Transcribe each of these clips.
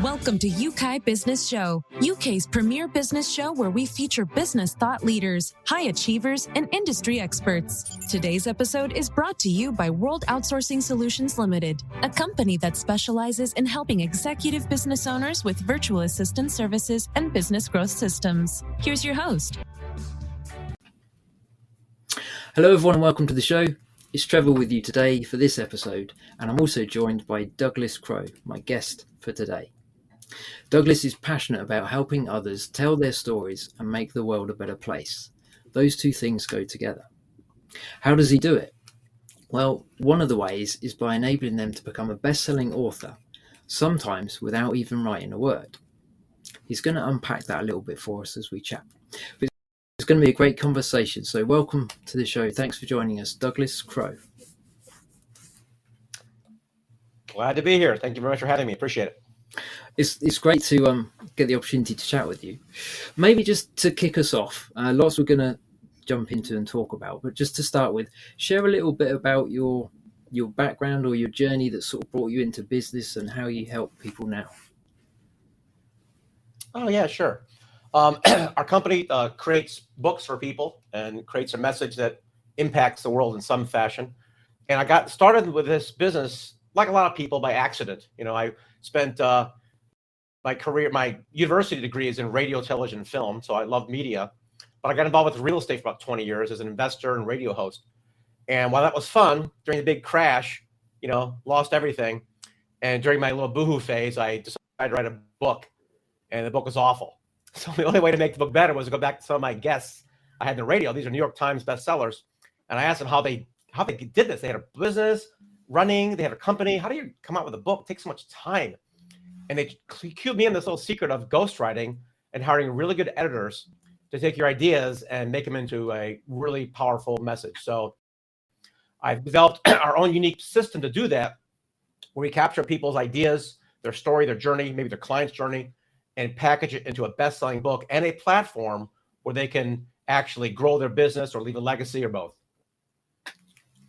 Welcome to Yeukai Business Show, UK's premier business show where we feature business thought leaders, high achievers, and industry experts. Today's episode is brought to you by World Outsourcing Solutions Limited, a company that specializes in helping executive business owners with virtual assistant services and business growth systems. Here's your host. Hello everyone and welcome to the show. It's Trevor with you today for this episode, and I'm also joined by Douglas Crowe, my guest for today. Douglas is passionate about helping others tell their stories and make the world a better place. Those two things go together. How does he do it? Well, one of the ways is by enabling them to become a best-selling author, sometimes without even writing a word. He's going to unpack that a little bit for us as we chat. But it's going to be a great conversation, so welcome to the show. Thanks for joining us, Douglas Crowe. Glad to be here. Thank you very much for having me. Appreciate it. It's great to get the opportunity to chat with you. Maybe just to kick us off, lots we're going to jump into and talk about, but just to start with, share a little bit about your background or your journey that sort of brought you into business and how you help people now. Oh, yeah, sure. Our company creates books for people and creates a message that impacts the world in some fashion. And I got started with this business, like a lot of people, by accident. You know, I spent my university degree is in radio, television, and film, so I love media. But I got involved with real estate for about 20 years as an investor and radio host. And while that was fun, during the big crash, lost everything. And during my little boohoo phase, I decided to write a book, and the book was awful. So the only way to make the book better was to go back to some of my guests I had in the radio. These are New York Times bestsellers. And I asked them how they did this. They had a business running, they had a company. How do you come out with a book? It takes so much time. And they cued me in this little secret of ghostwriting and hiring really good editors to take your ideas and make them into a really powerful message. So I've developed our own unique system to do that, where we capture people's ideas, their story, their journey, maybe their client's journey, and package it into a best-selling book and a platform where they can actually grow their business or leave a legacy or both.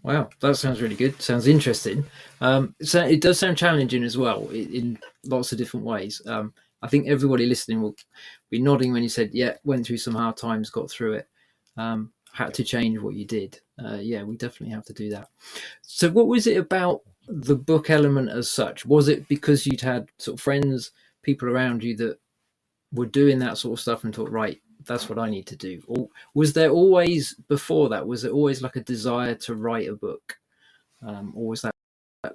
Wow, that sounds really good. Sounds interesting. So it does sound challenging as well in lots of different ways. I think everybody listening will be nodding when you said, yeah, went through some hard times, got through it, had to change what you did. Yeah, we definitely have to do that. So what was it about the book element as such? Was it because you'd had sort of friends, people around you that were doing that sort of stuff and thought, right, that's what I need to do? Or was there always, before that, was it always like a desire to write a book? Or was that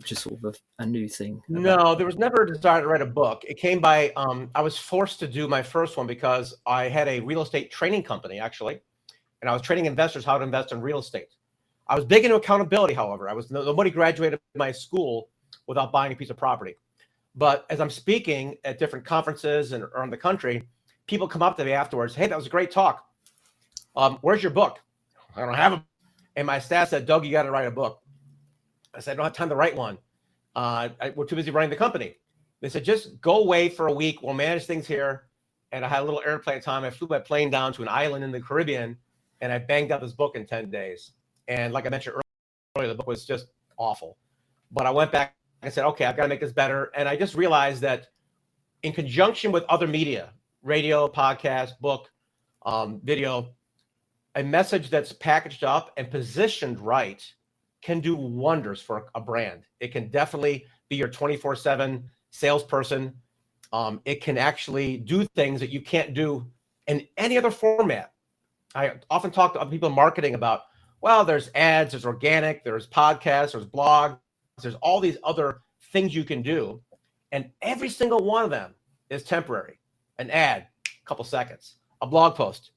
just sort of a new thing? No, there was never a desire to write a book. It came by, I was forced to do my first one because I had a real estate training company, actually. And I was training investors how to invest in real estate. I was big into accountability, however. Nobody graduated my school without buying a piece of property. But as I'm speaking at different conferences and around the country, people come up to me afterwards. Hey, that was a great talk. Where's your book? I don't have it. And my staff said, Doug, you got to write a book. I said, I don't have time to write one. We're too busy running the company. They said, just go away for a week. We'll manage things here. And I had a little airplane time. I flew my plane down to an island in the Caribbean, and I banged out this book in 10 days. And like I mentioned earlier, the book was just awful. But I went back and I said, okay, I've got to make this better. And I just realized that in conjunction with other media, radio, podcast, book, video, a message that's packaged up and positioned right can do wonders for a brand. It can definitely be your 24/7 salesperson. It can actually do things that you can't do in any other format. I often talk to other people in marketing about, well, there's ads, there's organic, there's podcasts, there's blogs, there's all these other things you can do. And every single one of them is temporary. An ad, a couple seconds. A blog post,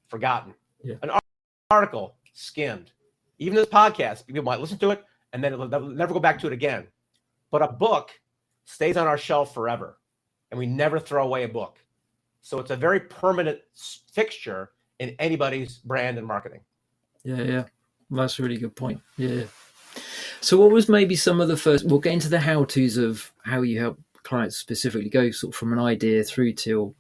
forgotten. Yeah. An article, skimmed. Even this podcast, people might listen to it and then they'll never go back to it again. But a book stays on our shelf forever, and we never throw away a book. So it's a very permanent fixture in anybody's brand and marketing. Yeah. That's a really good point. Yeah. So what was maybe some of the first, we'll get into the how-tos of how you help clients specifically go sort of from an idea through till,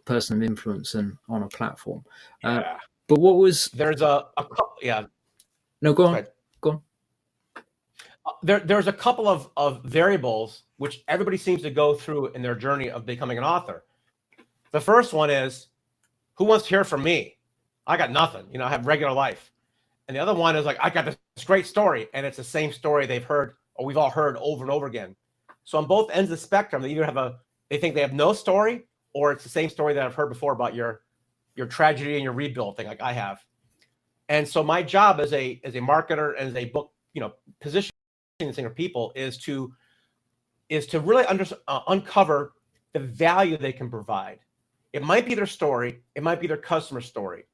person of influence and on a platform. Yeah. But what was... There's a yeah. No, go on. Go There's a couple of variables which everybody seems to go through in their journey of becoming an author. The first one is, who wants to hear from me? I got nothing. I have regular life. And the other one is like, I got this great story, and it's the same story they've heard, or we've all heard over and over again. So on both ends of the spectrum, they either they think they have no story, or it's the same story that I've heard before about your tragedy and your rebuild thing, like I have. And so my job as a marketer and as a book, positioning people is to really uncover the value they can provide. It might be their story, it might be their customer story,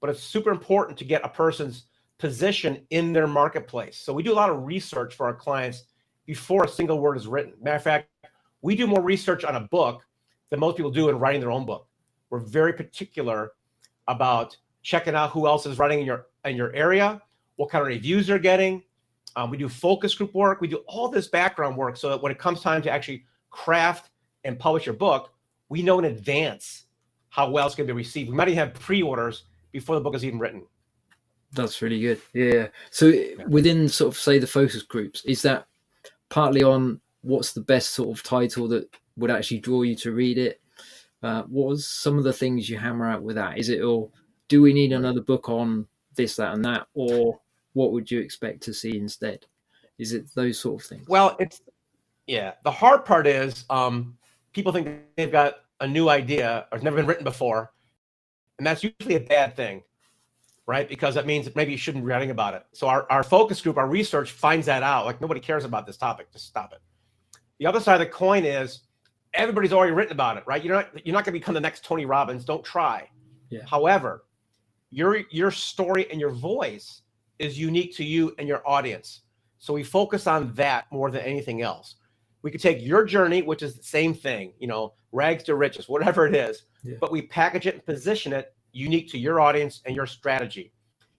but it's super important to get a person's position in their marketplace. So we do a lot of research for our clients before a single word is written. Matter of fact, we do more research on a book than most people do in writing their own book. We're very particular about checking out who else is writing in your area, what kind of reviews they're getting. We do focus group work. We do all this background work so that when it comes time to actually craft and publish your book, we know in advance how well it's going to be received. We might even have pre-orders before the book is even written. That's really good. Yeah. So within sort of, say, the focus groups, is that partly on what's the best sort of title that would actually draw you to read it? What was some of the things you hammer out with that? Is it, or do we need another book on this, that, and that? Or what would you expect to see instead? Is it those sort of things? Well, the hard part is people think they've got a new idea or it's never been written before. And that's usually a bad thing, right? Because that means maybe you shouldn't be writing about it. So our focus group, our research finds that out. Like, nobody cares about this topic. Just stop it. The other side of the coin is everybody's already written about it, right? You're not going to become the next Tony Robbins. Don't try. Yeah. However, your story and your voice is unique to you and your audience. So we focus on that more than anything else. We could take your journey, which is the same thing, rags to riches, whatever it is, but we package it and position it unique to your audience and your strategy.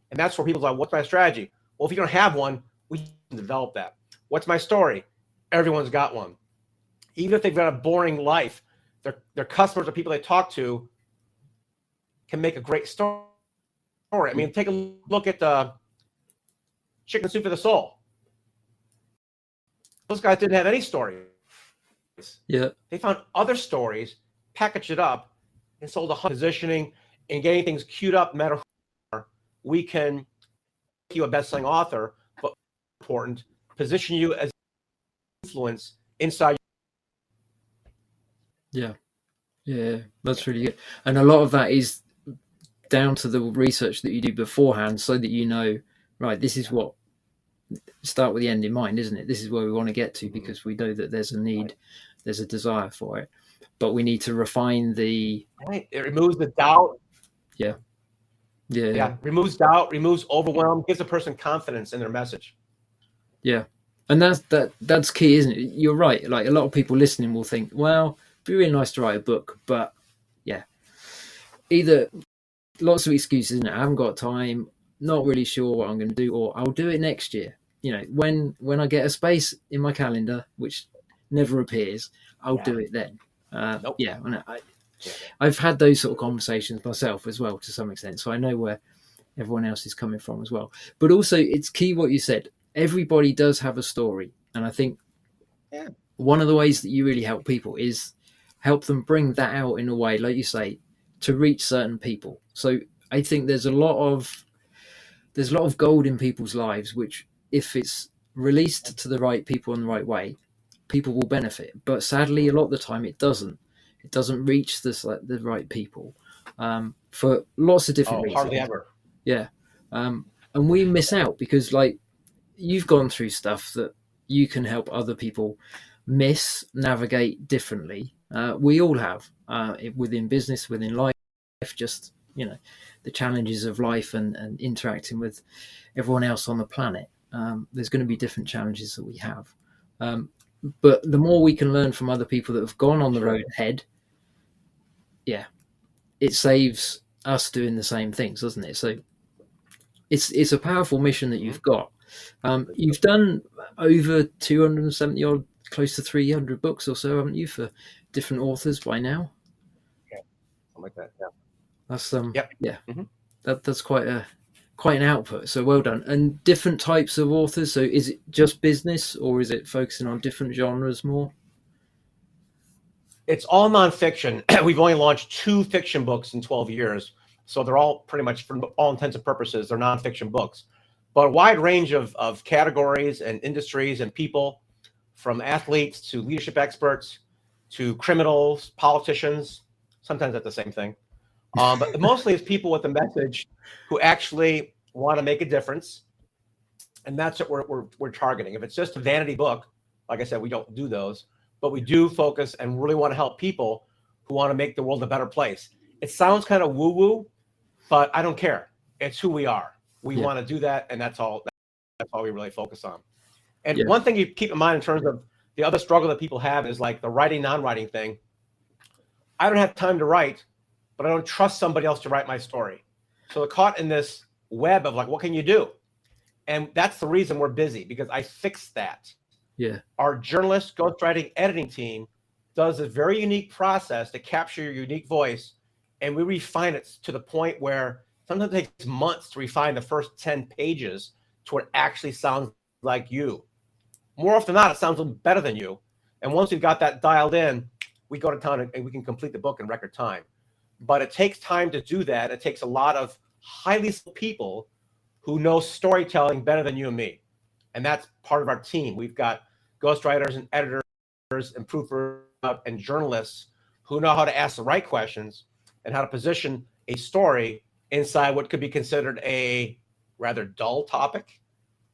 And that's where people are like, what's my strategy? Well, if you don't have one, we can develop that. What's my story? Everyone's got one. Even if they've got a boring life, their customers or people they talk to can make a great story. I mean, take a look at the Chicken Soup for the Soul. Those guys didn't have any stories. Yeah. They found other stories, packaged it up, and sold positioning and getting things queued up. No matter who we can make you a best-selling author, but important, position you as influence inside. Yeah, that's really good. And a lot of that is down to the research that you do beforehand, so that right, this is what, start with the end in mind, isn't it? This is where we want to get to, because we know that there's a need, there's a desire for it, but we need to refine the. Right. It removes the doubt. Yeah. Removes doubt, removes overwhelm, gives a person confidence in their message. Yeah, and that's key, isn't it? You're right. Like, a lot of people listening will think, well, it'd be really nice to write a book, but either lots of excuses, isn't it? I haven't got time, not really sure what I'm going to do, or I'll do it next year. When I get a space in my calendar, which never appears, I'll do it then. Nope. Yeah, I've had those sort of conversations myself as well, to some extent, so I know where everyone else is coming from as well. But also, it's key what you said. Everybody does have a story, and I think one of the ways that you really help people is help them bring that out in a way, like you say, to reach certain people. So I think there's a lot of gold in people's lives, which, if it's released to the right people in the right way, people will benefit. But sadly, a lot of the time it doesn't reach the right people, for lots of different reasons. Hardly ever. Yeah. And we miss out because, like, you've gone through stuff that you can help other people navigate differently. We all have, within business, within life, just, the challenges of life and interacting with everyone else on the planet. There's going to be different challenges that we have. But the more we can learn from other people that have gone on the road ahead, it saves us doing the same things, doesn't it? So it's a powerful mission that you've got. You've done over 270 odd, close to 300 books or so, haven't you, for different authors by now? Yeah, something like that. Yeah. That's Yep. Yeah. Mm-hmm. That's quite quite an output. So well done. And different types of authors. So is it just business, or is it focusing on different genres more? It's all nonfiction. We've only launched 2 fiction books in 12 years. So they're all pretty much, for all intents and purposes, they're nonfiction books. But a wide range of categories and industries and people, from athletes to leadership experts to criminals, politicians. Sometimes that's the same thing. But mostly it's people with a message who actually want to make a difference. And that's what we're targeting. If it's just a vanity book, like I said, we don't do those. But we do focus and really want to help people who want to make the world a better place. It sounds kind of woo-woo, but I don't care. It's who we are. We want to do that, and that's all we really focus on. And one thing you keep in mind in terms of the other struggle that people have is like the writing, non-writing thing. I don't have time to write, but I don't trust somebody else to write my story. So they're caught in this web of like, what can you do? And that's the reason we're busy, because I fixed that. Yeah. Our journalist, ghostwriting, editing team does a very unique process to capture your unique voice, and we refine it to the point where sometimes it takes months to refine the first 10 pages to where it actually sounds like you. More often than not, it sounds a little better than you. And once we've got that dialed in, we go to town and we can complete the book in record time. But it takes time to do that. It takes a lot of highly skilled people who know storytelling better than you and me. And that's part of our team. We've got ghostwriters and editors and proofers and journalists who know how to ask the right questions and how to position a story inside what could be considered a rather dull topic.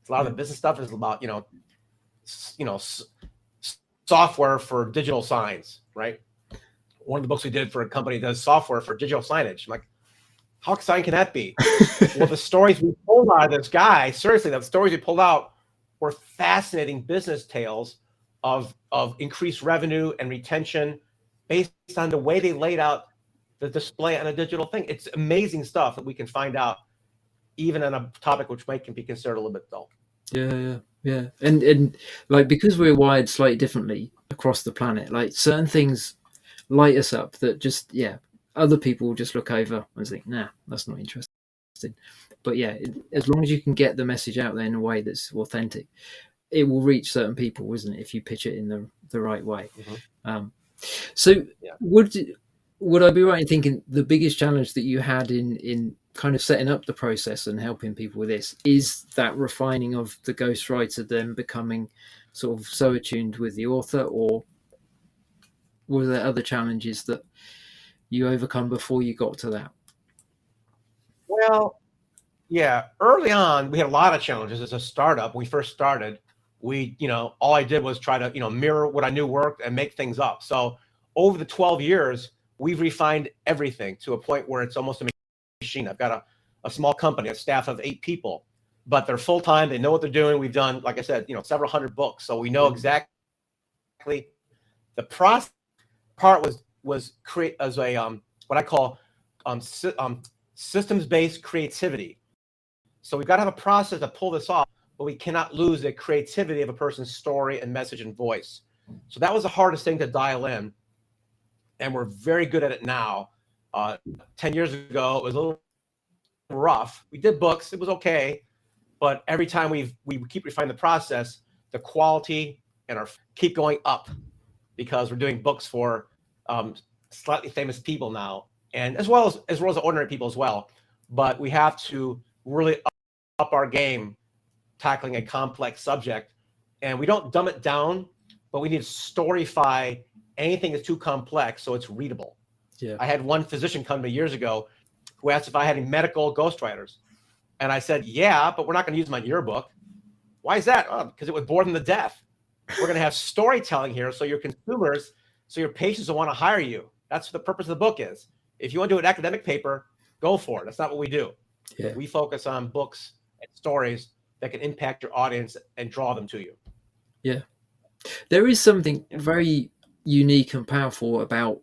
A lot of the business stuff is about, software for digital signs, right? One of the books we did for a company that does software for digital signage. I'm like, how exciting can that be? Well, the stories we pulled out of this guy, seriously, the stories we pulled out were fascinating business tales of increased revenue and retention based on the way they laid out the display on a digital thing. It's amazing stuff that we can find out even on a topic which can be considered a little bit dull. Yeah. And like, because we're wired slightly differently across the planet, like certain things light us up that just, other people will just look over and think, nah, that's not interesting. But as long as you can get the message out there in a way that's authentic, it will reach certain people, isn't it, if you pitch it in the right way. Would I be right in thinking the biggest challenge that you had in kind of setting up the process and helping people with this is that refining of the ghostwriter, then becoming sort of so attuned with the author, or were there other challenges that you overcome before you got to that? Well, early on, we had a lot of challenges as a startup. When we first started, all I did was try to, mirror what I knew worked and make things up. So over the 12 years, we've refined everything to a point where it's almost a machine. I've got a small company, a staff of 8 people, but they're full-time. They know what they're doing. We've done, like I said, several hundred books. So we know exactly the process part was create as a, what I call systems-based creativity. So we've got to have a process to pull this off, but we cannot lose the creativity of a person's story and message and voice. So that was the hardest thing to dial in. And we're very good at it now. 10 years ago, it was a little rough. We did books. It was okay. But every time we keep refining the process, the quality and our keep going up, because we're doing books for slightly famous people now, and as well as ordinary people as well. But we have to really up our game tackling a complex subject. And we don't dumb it down, but we need to storyfy anything that's too complex so it's readable. I had one physician come to me years ago who asked if I had any medical ghostwriters. And I said, but we're not going to use them on your book. Why is that? Oh, because it would bore them to death. We're going to have storytelling here so your consumers, so your patients will want to hire you. That's what the purpose of the book is. If you want to do an academic paper, go for it. That's not what we do. We focus on books and stories that can impact your audience and draw them to you. There is something very unique and powerful about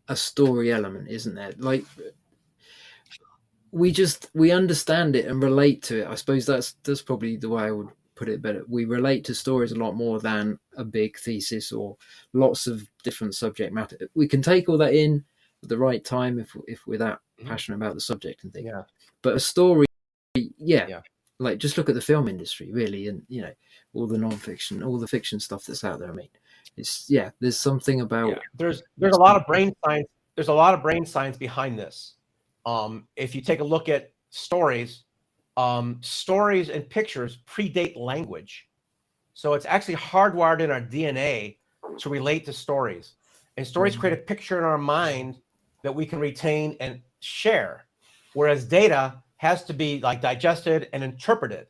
a story element, isn't there? Like, we understand it and relate to it. I suppose that's probably the way I would put it better. We relate to stories a lot more than a big thesis or lots of different subject matter. We can take all that in at the right time if we're that passionate about the subject and things. But a story like just look at the film industry, really, and all the non-fiction, all the fiction stuff that's out there. I mean, there's something about there's a lot of brain science. There's a lot of brain science behind this. If you take a look at stories, stories and pictures predate language, so it's actually hardwired in our DNA to relate to stories, and stories create a picture in our mind that we can retain and share, whereas data has to be like digested and interpreted.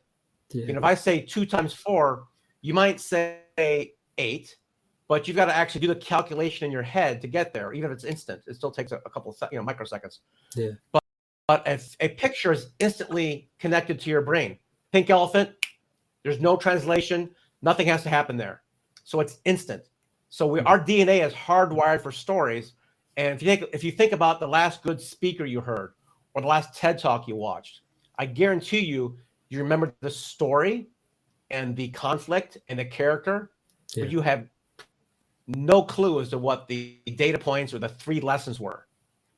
If I say 2 times 4, you might say 8, but you've got to actually do the calculation in your head to get there. Even if it's instant, it still takes a couple of microseconds. But if a picture is instantly connected to your brain, pink elephant, there's no translation, nothing has to happen there, so it's instant. So our DNA is hardwired for stories. And if you think about the last good speaker you heard, or the last TED Talk you watched, I guarantee you remember the story and the conflict and the character, but you have no clue as to what the data points or the 3 lessons were.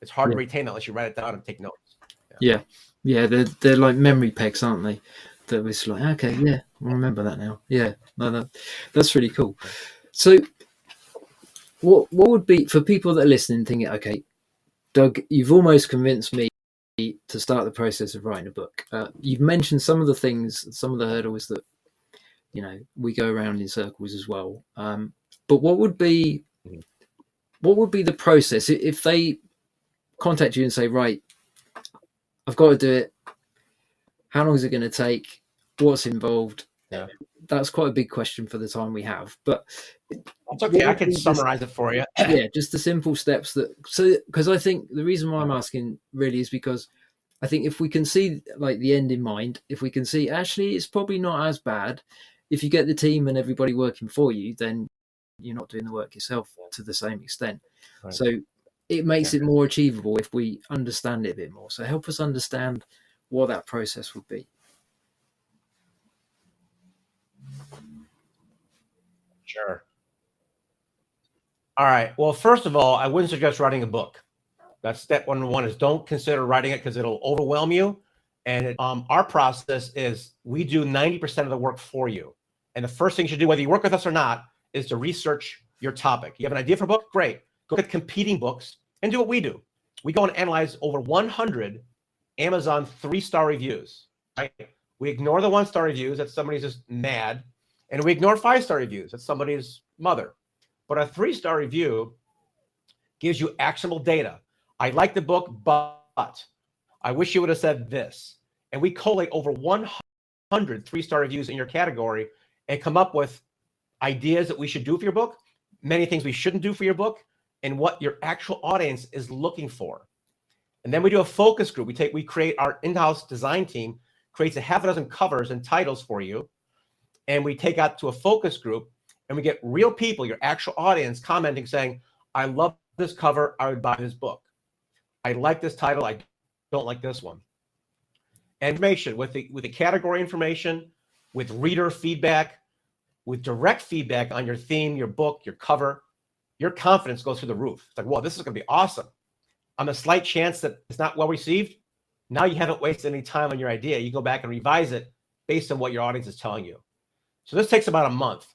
It's hard to retain that unless you write it down and take notes. They're like memory pegs, aren't they? That was like, okay, I remember that now. That's really cool. So what would be, for people that are listening thinking, okay, Doug, you've almost convinced me to start the process of writing a book. You've mentioned some of the things, some of the hurdles that we go around in circles as well. But what would be the process if they contact you and say, right, I've got to do it? How long is it going to take? What's involved? That's quite a big question for the time we have, but it's okay. I can summarize it for you. Just the simple steps because I think the reason why I'm asking really is because I think if we can see like the end in mind, if we can see actually it's probably not as bad, if you get the team and everybody working for you, then you're not doing the work yourself to the same extent. Right. So it makes it more achievable if we understand it a bit more. So help us understand what that process would be. Sure. All right. Well, first of all, I wouldn't suggest writing a book. That's step 1 is don't consider writing it because it'll overwhelm you. And our process is we do 90% of the work for you. And the first thing you should do, whether you work with us or not, is to research your topic. You have an idea for a book? Great. Go get competing books and do what we do. We go and analyze over 100 Amazon 3-star reviews. Right? We ignore the 1-star reviews that somebody's just mad. And we ignore 5-star reviews that somebody's mother. But a 3-star review gives you actionable data. I like the book, but I wish you would have said this. And we collate over 100 3-star reviews in your category and come up with ideas that we should do for your book, many things we shouldn't do for your book, and what your actual audience is looking for. And then we do a focus group. We create our in-house design team, creates a half a dozen covers and titles for you. And we take out to a focus group and we get real people, your actual audience, commenting saying, I love this cover, I would buy this book. I like this title, I don't like this one. Information with the category information, with reader feedback, with direct feedback on your theme, your book, your cover, your confidence goes through the roof. It's like, whoa, this is going to be awesome. On the slight chance that it's not well received, now you haven't wasted any time on your idea. You go back and revise it based on what your audience is telling you. So this takes about a month.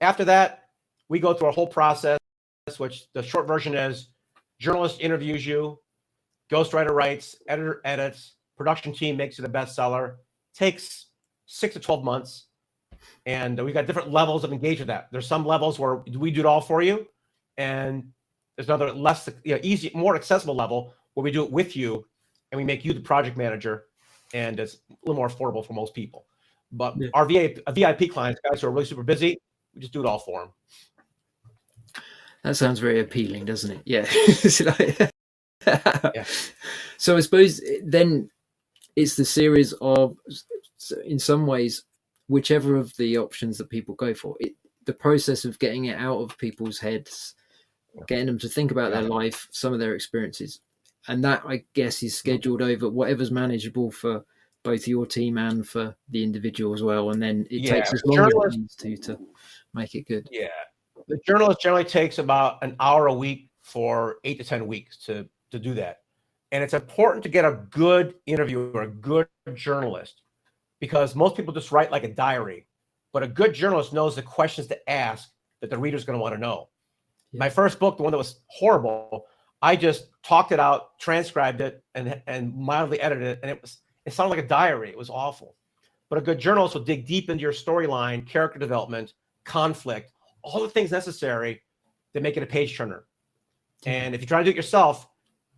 After that, we go through a whole process, which the short version is journalist interviews you, ghostwriter writes, editor edits, production team makes it a bestseller. Takes 6 to 12 months. And we've got different levels of engagement with that. There's some levels where we do it all for you. And there's another less easy, more accessible level where we do it with you and we make you the project manager. And it's a little more affordable for most people. But our VIP clients, guys who are really super busy, we just do it all for them. That sounds very appealing, doesn't it? Yeah. So I suppose then it's the series of, in some ways, whichever of the options that people go for, the process of getting it out of people's heads, getting them to think about their life, some of their experiences. And that, I guess, is scheduled over whatever's manageable for both your team and for the individual as well. And then it takes as long as it needs to make it good. Yeah. The journalist generally takes about an hour a week for 8 to 10 weeks to do that. And it's important to get a good interviewer, a good journalist, because most people just write like a diary. But a good journalist knows the questions to ask that the reader's going to want to know. Yeah. My first book, the one that was horrible, I just talked it out, transcribed it, and mildly edited it, and it sounded like a diary. It was awful. But a good journalist will dig deep into your storyline, character development, conflict, all the things necessary to make it a page turner. And if you try to do it yourself,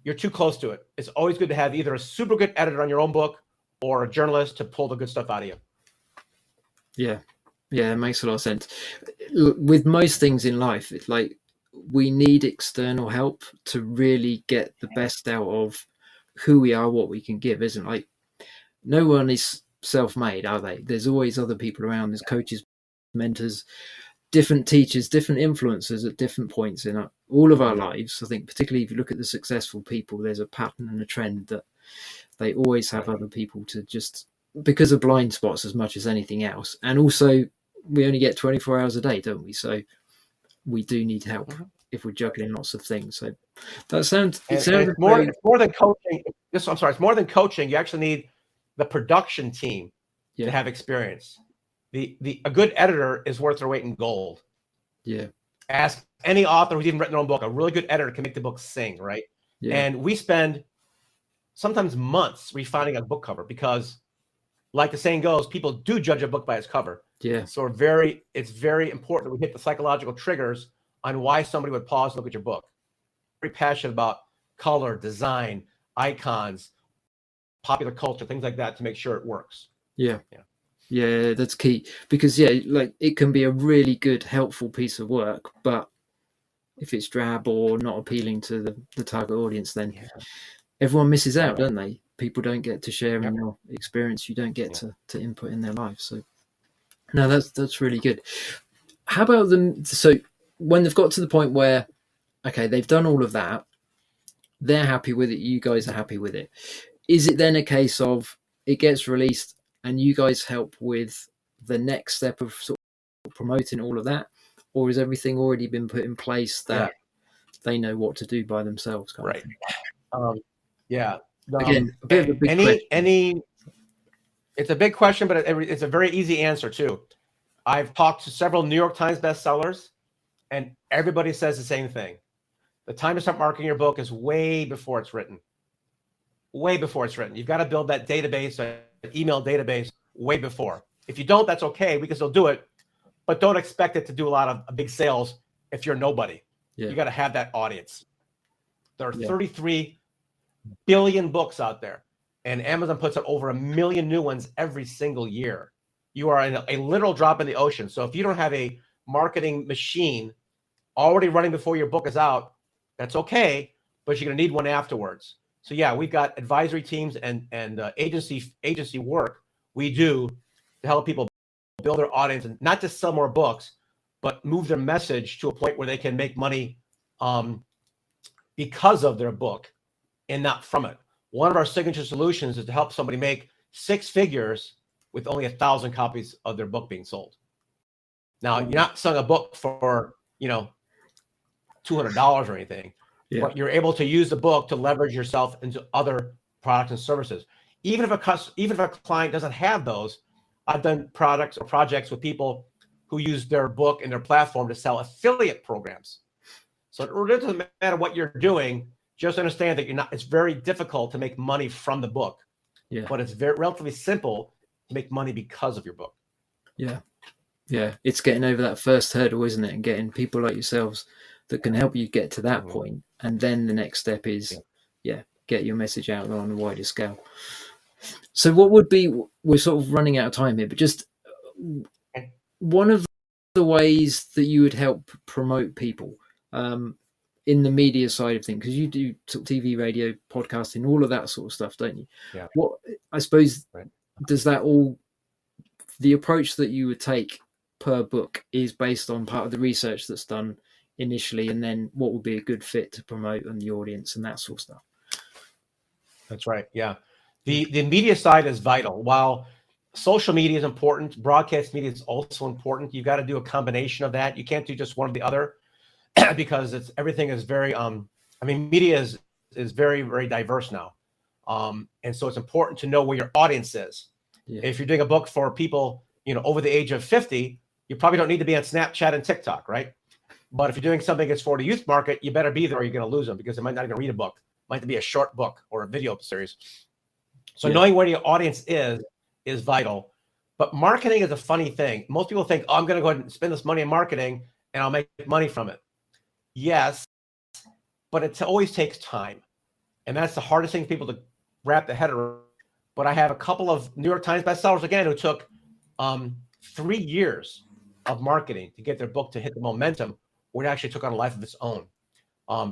you're too close to it. It's always good to have either a super good editor on your own book or a journalist to pull the good stuff out of you. Yeah. Yeah, it makes a lot of sense. With most things in life, it's like we need external help to really get the best out of who we are, what we can give, isn't it? Like no one is self-made, are they? There's always other people around. There's coaches, mentors, different teachers, different influencers at different points in all of our lives. I think particularly if you look at the successful people, there's a pattern and a trend that they always have other people to just, because of blind spots as much as anything else. And also we only get 24 hours a day, don't we? So we do need help if we're juggling lots of things. So that sounds, it's more than coaching. I'm sorry, it's more than coaching. You actually need the production team to have experience. A good editor is worth their weight in gold. Yeah. Ask any author who's even written their own book. A really good editor can make the book sing, right? Yeah. And we spend sometimes months refining a book cover because, like the saying goes, people do judge a book by its cover. Yeah. So it's very important that we hit the psychological triggers on why somebody would pause and look at your book. Very passionate about color, design, icons, popular culture, things like that to make sure it works. Yeah. Yeah, that's key because like it can be a really good, helpful piece of work, but if it's drab or not appealing to the target audience, then everyone misses out, don't they? People don't get to share in your experience. You don't get to input in their life. So no, that's really good. How about them? So when they've got to the point where, okay, they've done all of that, they're happy with it. You guys are happy with it. Is it then a case of it gets released and you guys help with the next step of sort of promoting all of that? Or has everything already been put in place that they know what to do by themselves? Right. Again, a bit of a big question. It's a big question, but it's a very easy answer too. I've talked to several New York Times bestsellers, and everybody says the same thing. The time to start marketing your book is way before it's written. Way before it's written. You've got to build that database, an email database, way before. If you don't, that's okay. We can still do it, but don't expect it to do a lot of big sales if you're nobody. You got to have that audience. There are 33 billion books out there, and Amazon puts out over 1 million new ones every single year. You are in a literal drop in the ocean. So if you don't have a marketing machine already running before your book is out, that's okay, but you're going to need one afterwards. So we've got advisory teams and agency work we do to help people build their audience and not just sell more books, but move their message to a point where they can make money because of their book and not from it. One of our signature solutions is to help somebody make 6 figures with only 1,000 copies of their book being sold. Now, you're not selling a book for, $200 or anything, but you're able to use the book to leverage yourself into other products and services. Even if a client doesn't have those, I've done products or projects with people who use their book and their platform to sell affiliate programs. So it really doesn't matter what you're doing. Just understand that it's very difficult to make money from the book, but it's relatively simple to make money because of your book. Yeah. It's getting over that first hurdle, isn't it? And getting people like yourselves that can help you get to that point. And then the next step is, get your message out on a wider scale. So what would be, we're sort of running out of time here, but just one of the ways that you would help promote people in the media side of things, because you do sort of TV, radio, podcasting, all of that sort of stuff, don't you? Yeah. What, I suppose, does that all, the approach that you would take per book is based on part of the research that's done initially, and then what would be a good fit to promote on the audience and that sort of stuff? That's right. Yeah. The media side is vital. While social media is important, broadcast media is also important. You've got to do a combination of that. You can't do just one or the other because everything is very, media is very, very diverse now. And so it's important to know where your audience is. Yeah. If you're doing a book for people, over the age of 50, you probably don't need to be on Snapchat and TikTok, right? But if you're doing something that's for the youth market, you better be there or you're going to lose them because they might not even read a book. It might be a short book or a video series. So knowing where your audience is vital. But marketing is a funny thing. Most people think, I'm going to go ahead and spend this money in marketing and I'll make money from it. Yes, but it always takes time. And that's the hardest thing for people to wrap their head around. But I have a couple of New York Times bestsellers, again, who took 3 years of marketing to get their book to hit the momentum where it actually took on a life of its own.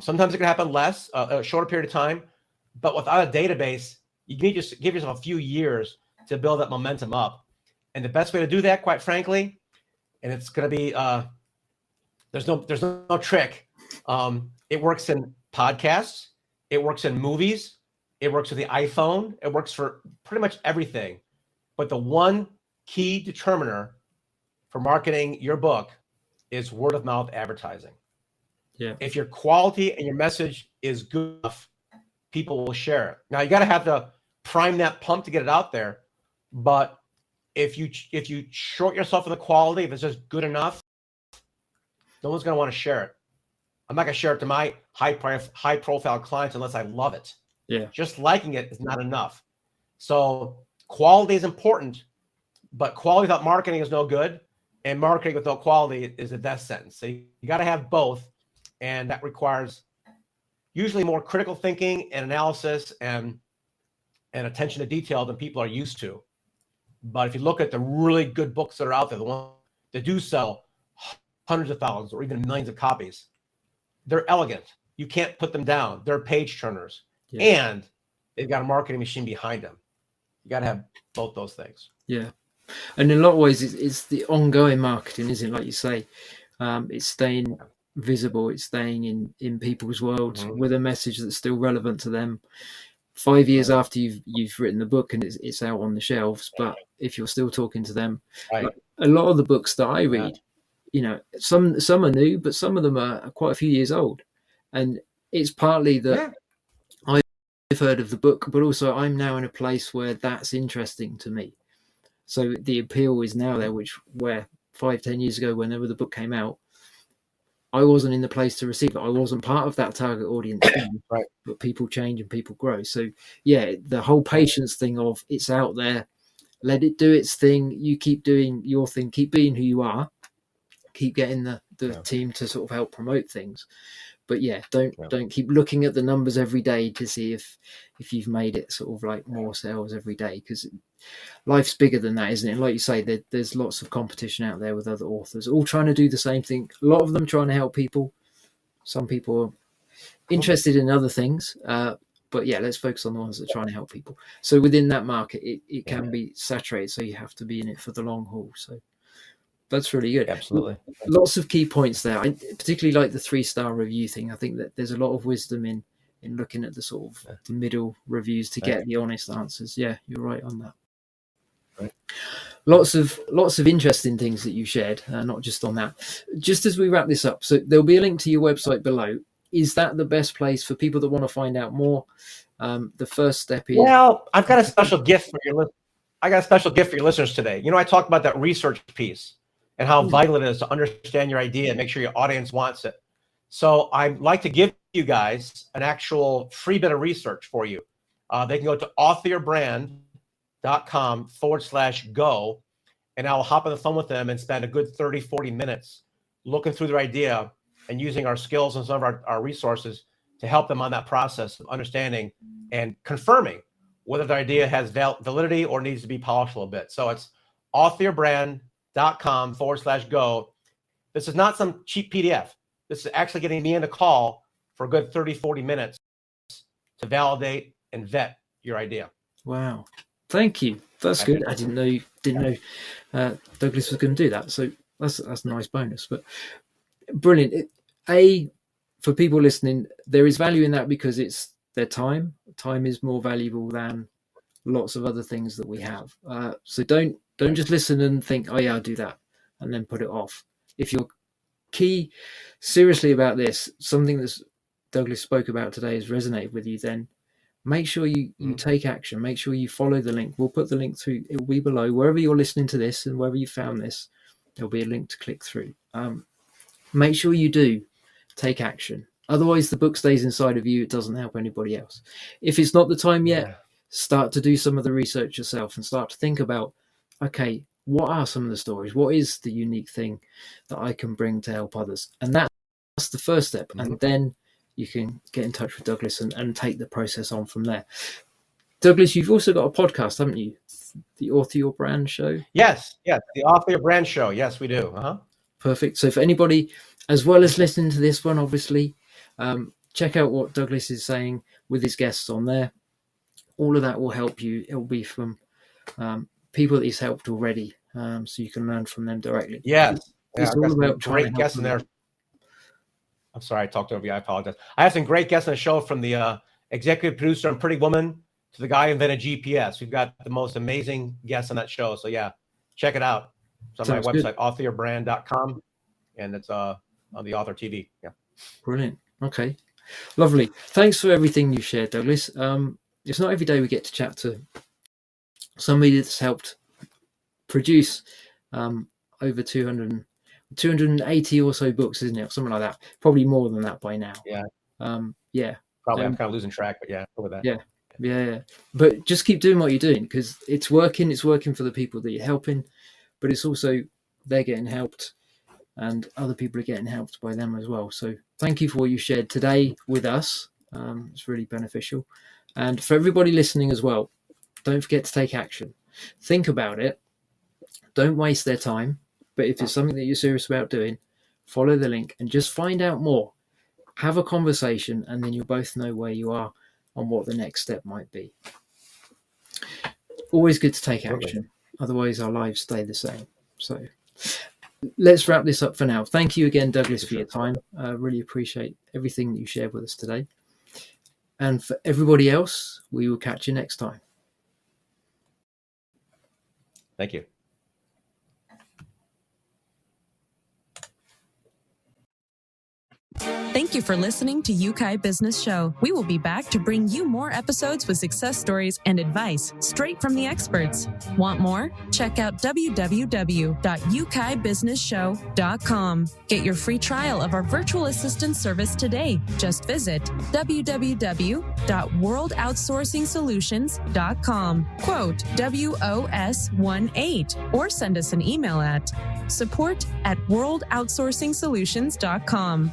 Sometimes it can happen less, a shorter period of time. But without a database, you need to give yourself a few years to build that momentum up. And the best way to do that, quite frankly, and it's going to be, there's no trick. It works in podcasts. It works in movies. It works with the iPhone. It works for pretty much everything. But the one key determiner for marketing your book is word of mouth advertising. Yeah. If your quality and your message is good enough, people will share it. Now you got to have to prime that pump to get it out there. But if you short yourself in the quality, if it's just good enough, no one's going to want to share it. I'm not going to share it to my high profile clients unless I love it. Yeah. Just liking it is not enough. So quality is important, but quality without marketing is no good. And marketing without quality is a death sentence. So you got to have both. And that requires usually more critical thinking and analysis and attention to detail than people are used to. But if you look at the really good books that are out there, the ones that do sell hundreds of thousands or even millions of copies, they're elegant. You can't put them down. They're page turners. Yeah. And they've got a marketing machine behind them. You got to have both those things. Yeah. And in a lot of ways, it's the ongoing marketing, isn't it? Like you say, it's staying visible. It's staying in people's worlds with a message that's still relevant to them 5 years after you've written the book and it's out on the shelves. But if you're still talking to them, like a lot of the books that I read, some are new, but some of them are quite a few years old. And it's partly that I've heard of the book, but also I'm now in a place where that's interesting to me. So the appeal is now there, where 5-10 years ago, whenever the book came out, I wasn't in the place to receive it. I wasn't part of that target audience, but people change and people grow. So yeah, the whole patience thing of it's out there, let it do its thing. You keep doing your thing, keep being who you are, keep getting the team to sort of help promote things. But yeah, don't keep looking at the numbers every day to see if you've made it sort of like more sales every day, because life's bigger than that, isn't it? And like you say, there's lots of competition out there with other authors, all trying to do the same thing. A lot of them trying to help people. Some people are interested in other things, but yeah, let's focus on the ones that are trying to help people. So within that market, it can be saturated, so you have to be in it for the long haul. So that's really good. Absolutely. Lots of key points there. I particularly like the 3-star review thing. I think that there's a lot of wisdom in looking at the sort of the middle reviews to get the honest answers. Yeah, you're right on that. Right. Lots of interesting things that you shared, not just on that. Just as we wrap this up, so there'll be a link to your website below. Is that the best place for people that want to find out more? The first step is... Well, I've got a special gift for your listeners today. I talked about that research piece and how vital it is to understand your idea and make sure your audience wants it. So I'd like to give you guys an actual free bit of research for you. They can go to authorbrand.com/go, and I'll hop on the phone with them and spend a good 30-40 minutes looking through their idea and using our skills and some of our resources to help them on that process of understanding and confirming whether their idea has validity or needs to be polished a little bit. So it's authorbrand.com/go. This is not some cheap PDF. This is actually getting me in a call for a good 30-40 minutes to validate and vet your idea. Wow. Thank you. That's good. I didn't know Douglas was going to do that. So that's a nice bonus. But brilliant. For people listening, there is value in that because it's their time. Time is more valuable than lots of other things that we have. So don't just listen and think, oh yeah, I'll do that, and then put it off. If you're seriously about this, something that's Douglas spoke about today has resonated with you, then make sure you take action. Make sure you follow the link. We'll put the link through. It will be below. Wherever you're listening to this and wherever you found this, there'll be a link to click through. Make sure you do take action. Otherwise, the book stays inside of you. It doesn't help anybody else. If it's not the time yet, start to do some of the research yourself and start to think about, okay, what are some of the stories? What is the unique thing that I can bring to help others? And that's the first step. And then you can get in touch with Douglas and take the process on from there. Douglas, you've also got a podcast, haven't you? The Author Your Brand Show? Yes, the Author Your Brand Show. Yes, we do. Perfect. So for anybody, as well as listening to this one, obviously, check out what Douglas is saying with his guests on there. All of that will help you. It will be from people that he's helped already, so you can learn from them directly. Yes. It's all about great guests in there. I'm sorry, I talked over you. I apologize. I have some great guests on the show, from the executive producer on Pretty Woman to the guy who invented GPS. We've got the most amazing guests on that show. So yeah, check it out. It's on my website, authoryourbrand.com, and it's on the Author TV. Yeah. Brilliant. Okay. Lovely. Thanks for everything you shared, Douglas. It's not every day we get to chat to somebody that's helped produce over 280 or so books, isn't it? Something like that. Probably more than that by now. Yeah. Yeah. Probably. I'm kind of losing track, but yeah, over that. Yeah. But just keep doing what you're doing, because it's working. It's working for the people that you're helping, but it's also they're getting helped and other people are getting helped by them as well. So thank you for what you shared today with us. It's really beneficial. And for everybody listening as well, don't forget to take action. Think about it. Don't waste their time. But if it's something that you're serious about doing, follow the link and just find out more. Have a conversation, and then you'll both know where you are and what the next step might be. Always good to take action. Otherwise, our lives stay the same. So let's wrap this up for now. Thank you again, Douglas, for your time. I really appreciate everything that you shared with us today. And for everybody else, we will catch you next time. Thank you. Thank you for listening to Yeukai Business Show. We will be back to bring you more episodes with success stories and advice straight from the experts. Want more? Check out www.yukaibusinessshow.com. Get your free trial of our virtual assistant service today. Just visit www.worldoutsourcingsolutions.com. Quote WOS18, or send us an email at support@worldoutsourcingsolutions.com.